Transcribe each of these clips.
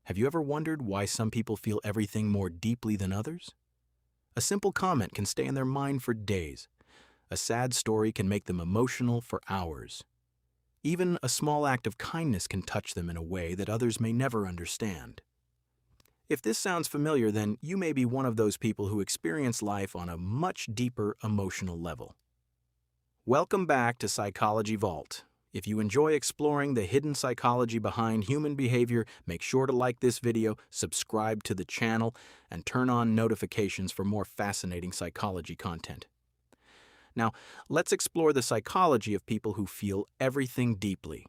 Have you ever wondered why some people feel everything more deeply than others? A simple comment can stay in their mind for days. A sad story can make them emotional for hours. Even a small act of kindness can touch them in a way that others may never understand. If this sounds familiar, then you may be one of those people who experience life on a much deeper emotional level. Welcome back to Psychology Vault. If you enjoy exploring the hidden psychology behind human behavior, make sure to like this video, subscribe to the channel, and turn on notifications for more fascinating psychology content. Now, let's explore the psychology of people who feel everything deeply.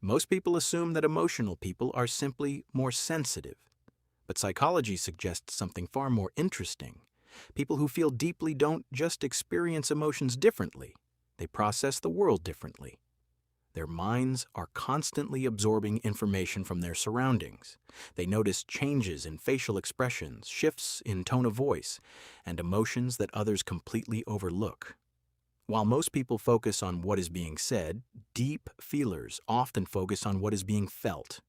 Most people assume that emotional people are simply more sensitive, but psychology suggests something far more interesting. People who feel deeply don't just experience emotions differently, they process the world differently. Their minds are constantly absorbing information from their surroundings. They notice changes in facial expressions, shifts in tone of voice, and emotions that others completely overlook. While most people focus on what is being said, deep feelers often focus on what is being felt.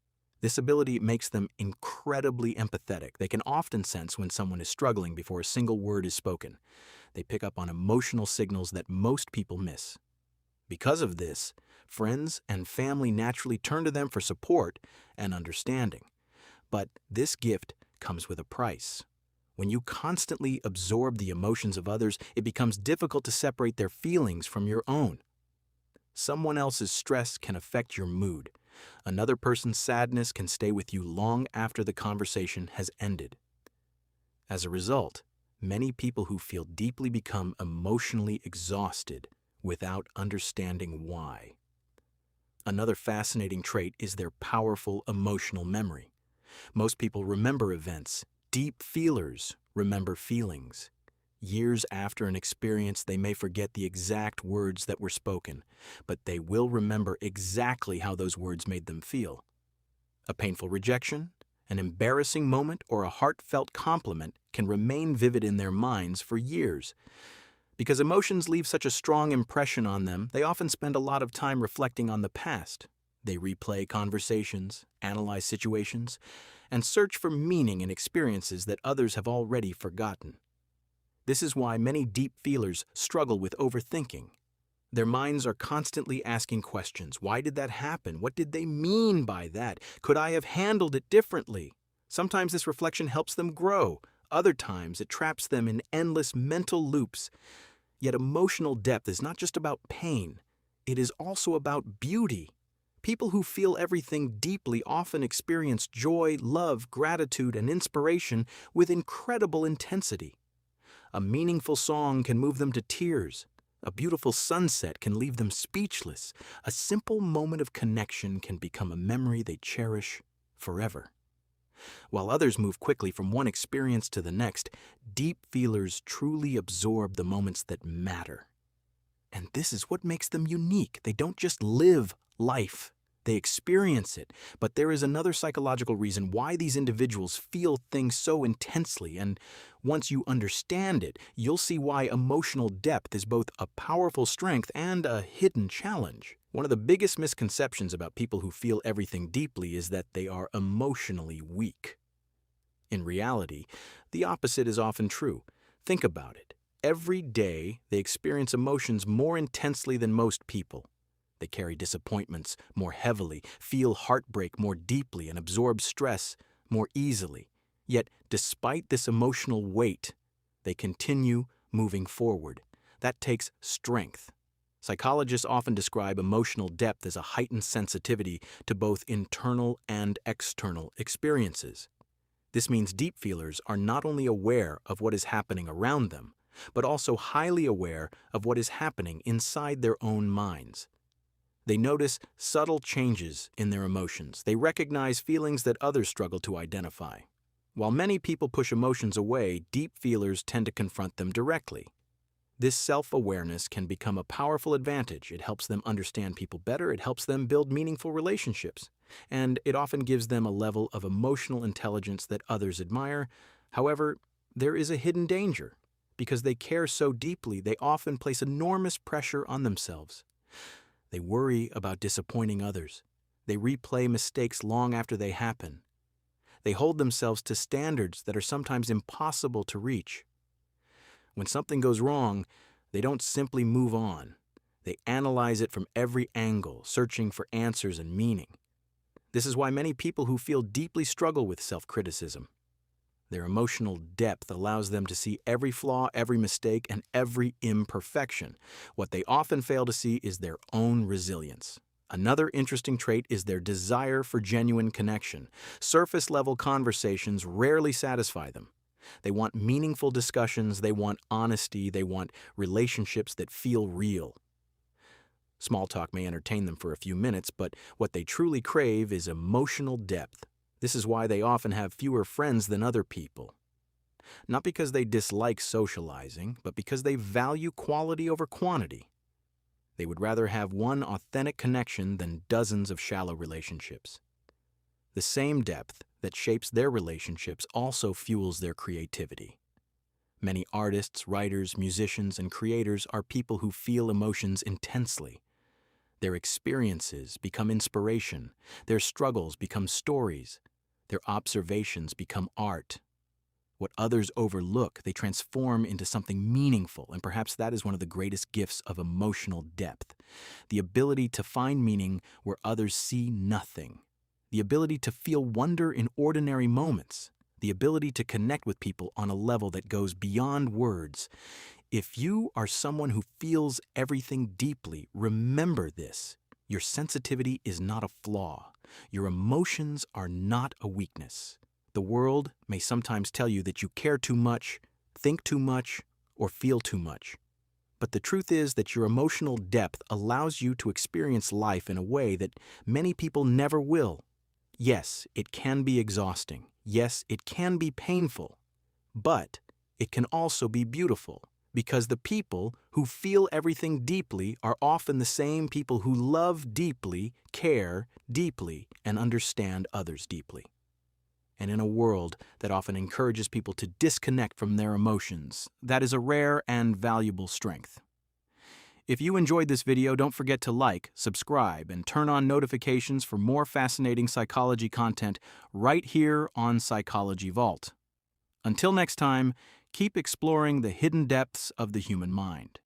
This ability makes them incredibly empathetic. They can often sense when someone is struggling before a single word is spoken. They pick up on emotional signals that most people miss. Because of this, friends and family naturally turn to them for support and understanding. But this gift comes with a price. When you constantly absorb the emotions of others, it becomes difficult to separate their feelings from your own. Someone else's stress can affect your mood. Another person's sadness can stay with you long after the conversation has ended. As a result, many people who feel deeply become emotionally exhausted without understanding why. Another fascinating trait is their powerful emotional memory. Most people remember events. Deep feelers remember feelings. Years after an experience, they may forget the exact words that were spoken, but they will remember exactly how those words made them feel. A painful rejection, an embarrassing moment, or a heartfelt compliment can remain vivid in their minds for years. Because emotions leave such a strong impression on them, they often spend a lot of time reflecting on the past. They replay conversations, analyze situations, and search for meaning in experiences that others have already forgotten. This is why many deep feelers struggle with overthinking. Their minds are constantly asking questions. Why did that happen? What did they mean by that? Could I have handled it differently? Sometimes this reflection helps them grow. Other times it traps them in endless mental loops. Yet emotional depth is not just about pain. It is also about beauty. People who feel everything deeply often experience joy, love, gratitude, and inspiration with incredible intensity. A meaningful song can move them to tears. A beautiful sunset can leave them speechless. A simple moment of connection can become a memory they cherish forever. While others move quickly from one experience to the next, deep feelers truly absorb the moments that matter. And this is what makes them unique. They don't just live life. They experience it. But there is another psychological reason why these individuals feel things so intensely, and once you understand it, you'll see why emotional depth is both a powerful strength and a hidden challenge. One of the biggest misconceptions about people who feel everything deeply is that they are emotionally weak. In reality, the opposite is often true. Think about it. Every day, they experience emotions more intensely than most people. They carry disappointments more heavily, feel heartbreak more deeply, and absorb stress more easily. Yet, despite this emotional weight, they continue moving forward. That takes strength. Psychologists often describe emotional depth as a heightened sensitivity to both internal and external experiences. This means deep feelers are not only aware of what is happening around them, but also highly aware of what is happening inside their own minds. They notice subtle changes in their emotions. They recognize feelings that others struggle to identify. While many people push emotions away, deep feelers tend to confront them directly. This self-awareness can become a powerful advantage. It helps them understand people better. It helps them build meaningful relationships. And it often gives them a level of emotional intelligence that others admire. However, there is a hidden danger. Because they care so deeply, they often place enormous pressure on themselves. They worry about disappointing others. They replay mistakes long after they happen. They hold themselves to standards that are sometimes impossible to reach. When something goes wrong, they don't simply move on. They analyze it from every angle, searching for answers and meaning. This is why many people who feel deeply struggle with self-criticism. Their emotional depth allows them to see every flaw, every mistake, and every imperfection. What they often fail to see is their own resilience. Another interesting trait is their desire for genuine connection. Surface-level conversations rarely satisfy them. They want meaningful discussions, they want honesty, they want relationships that feel real. Small talk may entertain them for a few minutes, but what they truly crave is emotional depth. This is why they often have fewer friends than other people. Not because they dislike socializing, but because they value quality over quantity. They would rather have one authentic connection than dozens of shallow relationships. The same depth that shapes their relationships also fuels their creativity. Many artists, writers, musicians, and creators are people who feel emotions intensely. Their experiences become inspiration. Their struggles become stories. Their observations become art. What others overlook, they transform into something meaningful, and perhaps that is one of the greatest gifts of emotional depth. The ability to find meaning where others see nothing. The ability to feel wonder in ordinary moments. The ability to connect with people on a level that goes beyond words. If you are someone who feels everything deeply, remember this. Your sensitivity is not a flaw. Your emotions are not a weakness. The world may sometimes tell you that you care too much, think too much, or feel too much. But the truth is that your emotional depth allows you to experience life in a way that many people never will. Yes, it can be exhausting. Yes, it can be painful. But it can also be beautiful, because the people who feel everything deeply are often the same people who love deeply, care deeply, and understand others deeply. And in a world that often encourages people to disconnect from their emotions, that is a rare and valuable strength. If you enjoyed this video, don't forget to like, subscribe, and turn on notifications for more fascinating psychology content right here on Psychology Vault. Until next time, keep exploring the hidden depths of the human mind.